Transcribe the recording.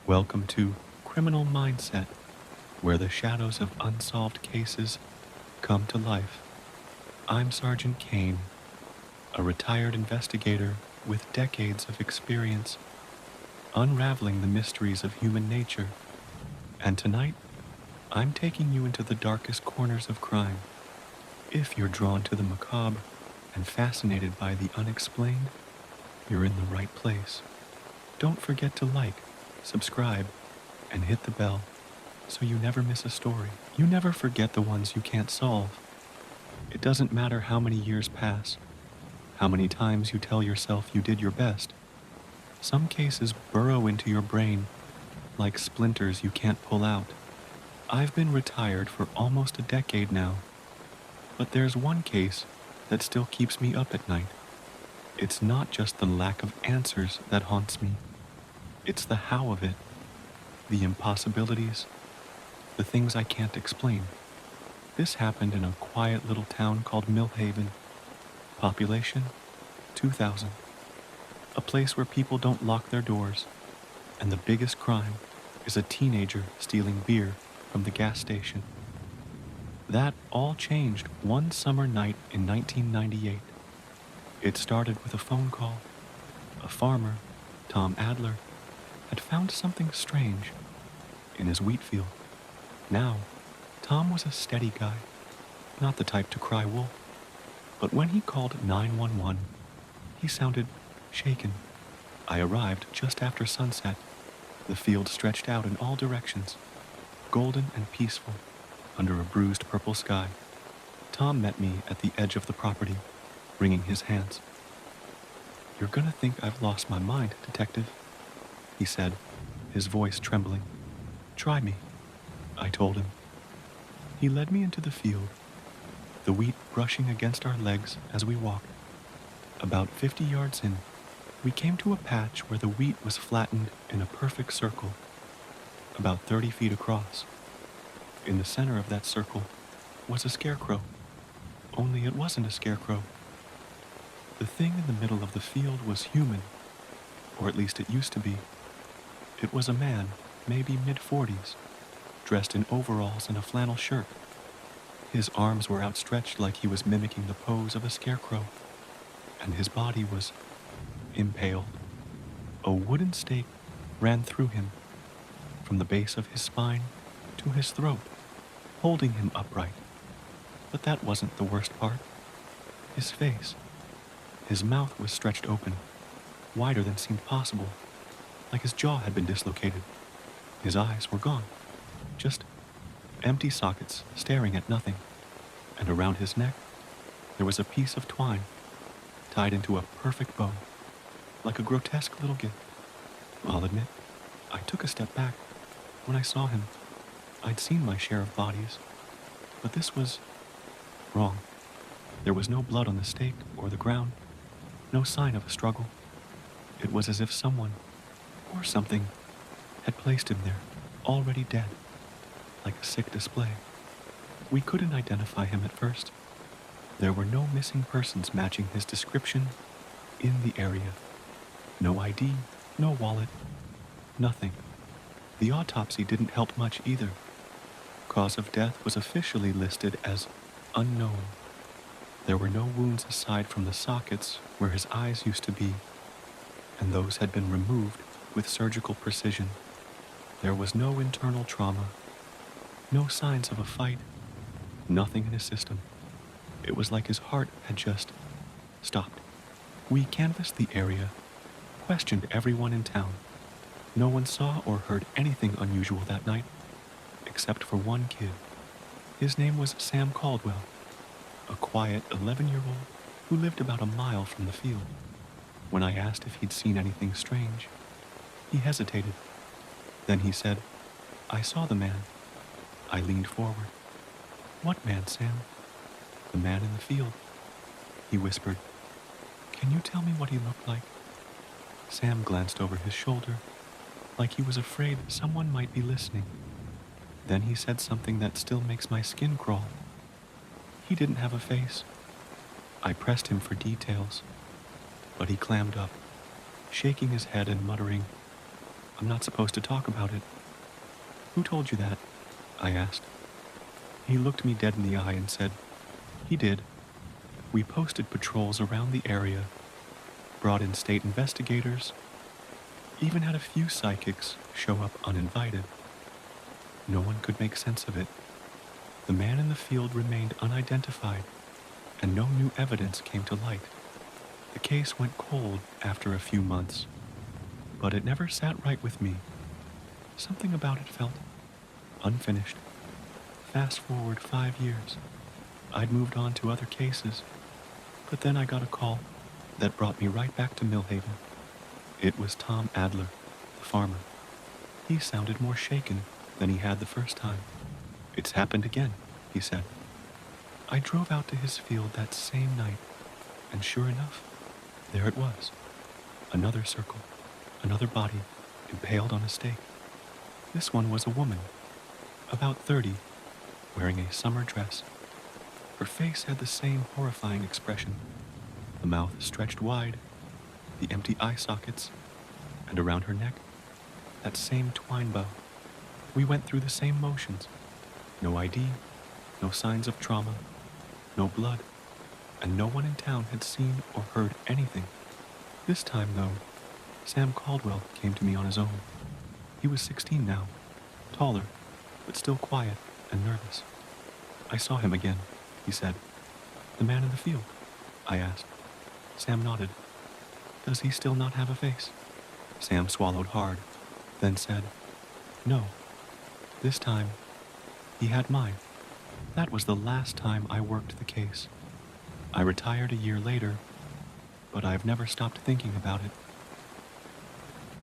Welcome to Criminal Mindset, where the shadows of unsolved cases come to life. I'm Sergeant Kane, a retired investigator with decades of experience unraveling the mysteries of human nature. And tonight, I'm taking you into the darkest corners of crime. If you're drawn to the macabre and fascinated by the unexplained, you're in the right place. Don't forget to like, subscribe, and hit the bell so you never miss a story. You never forget the ones you can't solve. It doesn't matter how many years pass, how many times you tell yourself you did your best. Some cases burrow into your brain like splinters you can't pull out. I've been retired for almost a decade now, but there's one case that still keeps me up at night. It's not just the lack of answers that haunts me. It's the how of it, the impossibilities, the things I can't explain. This happened in a quiet little town called Millhaven. Population, 2,000. A place where people don't lock their doors, and the biggest crime is a teenager stealing beer from the gas station. That all changed one summer night in 1998. It started with a phone call. A farmer, Tom Adler, had found something strange in his wheat field. Now, Tom was a steady guy, not the type to cry wolf. But when he called 911, he sounded shaken. I arrived just after sunset. The field stretched out in all directions, golden and peaceful, under a bruised purple sky. Tom met me at the edge of the property, wringing his hands. "You're gonna think I've lost my mind, detective," he said, his voice trembling. "Try me," I told him. He led me into the field, the wheat brushing against our legs as we walked. About 50 yards in, we came to a patch where the wheat was flattened in a perfect circle, about 30 feet across. In the center of that circle was a scarecrow, only it wasn't a scarecrow. The thing in the middle of the field was human, or at least it used to be. It was a man, maybe mid-40s, dressed in overalls and a flannel shirt. His arms were outstretched like he was mimicking the pose of a scarecrow, and his body was impaled. A wooden stake ran through him, from the base of his spine to his throat, holding him upright. But that wasn't the worst part. His face. His mouth was stretched open, wider than seemed possible, like his jaw had been dislocated. His eyes were gone, just empty sockets staring at nothing. And around his neck, there was a piece of twine tied into a perfect bow, like a grotesque little gift. I'll admit, I took a step back when I saw him. I'd seen my share of bodies, but this was wrong. There was no blood on the stake or the ground, no sign of a struggle. It was as if someone, or something, had placed him there, already dead, like a sick display. We couldn't identify him at first. There were no missing persons matching his description in the area. No ID, no wallet, nothing. The autopsy didn't help much either. Cause of death was officially listed as unknown. There were no wounds aside from the sockets where his eyes used to be, and those had been removed with surgical precision. There was no internal trauma, no signs of a fight, nothing in his system. It was like his heart had just stopped. We canvassed the area, questioned everyone in town. No one saw or heard anything unusual that night, except for one kid. His name was Sam Caldwell, a quiet 11-year-old who lived about a mile from the field. When I asked if he'd seen anything strange, he hesitated. Then he said, "I saw the man." I leaned forward. "What man, Sam?" "The man in the field," he whispered. "Can you tell me what he looked like?" Sam glanced over his shoulder, like he was afraid someone might be listening. Then he said something that still makes my skin crawl. He didn't have a face. I pressed him for details, but he clammed up, shaking his head and muttering, I'm not supposed to talk about it. Who told you that? I asked. He looked me dead in the eye and said, he did. We posted patrols around the area, brought in state investigators, even had a few psychics show up uninvited. No one could make sense of it. The man in the field remained unidentified, and no new evidence came to light. The case went cold after a few months, but it never sat right with me. Something about it felt unfinished. Fast forward 5 years. I'd moved on to other cases, but then I got a call that brought me right back to Millhaven. It was Tom Adler, the farmer. He sounded more shaken than he had the first time. It's happened again, he said. I drove out to his field that same night, and sure enough, there it was. Another circle, another body, impaled on a stake. This one was a woman, about 30, wearing a summer dress. Her face had the same horrifying expression, the mouth stretched wide, the empty eye sockets, and around her neck, that same twine bow. We went through the same motions. No ID, no signs of trauma, no blood, and no one in town had seen or heard anything. This time, though, Sam Caldwell came to me on his own. He was 16 now, taller, but still quiet and nervous. I saw him again, he said. The man in the field, I asked. Sam nodded. Does he still not have a face? Sam swallowed hard, then said, no. This time, he had mine. That was the last time I worked the case. I retired a year later, but I've never stopped thinking about it.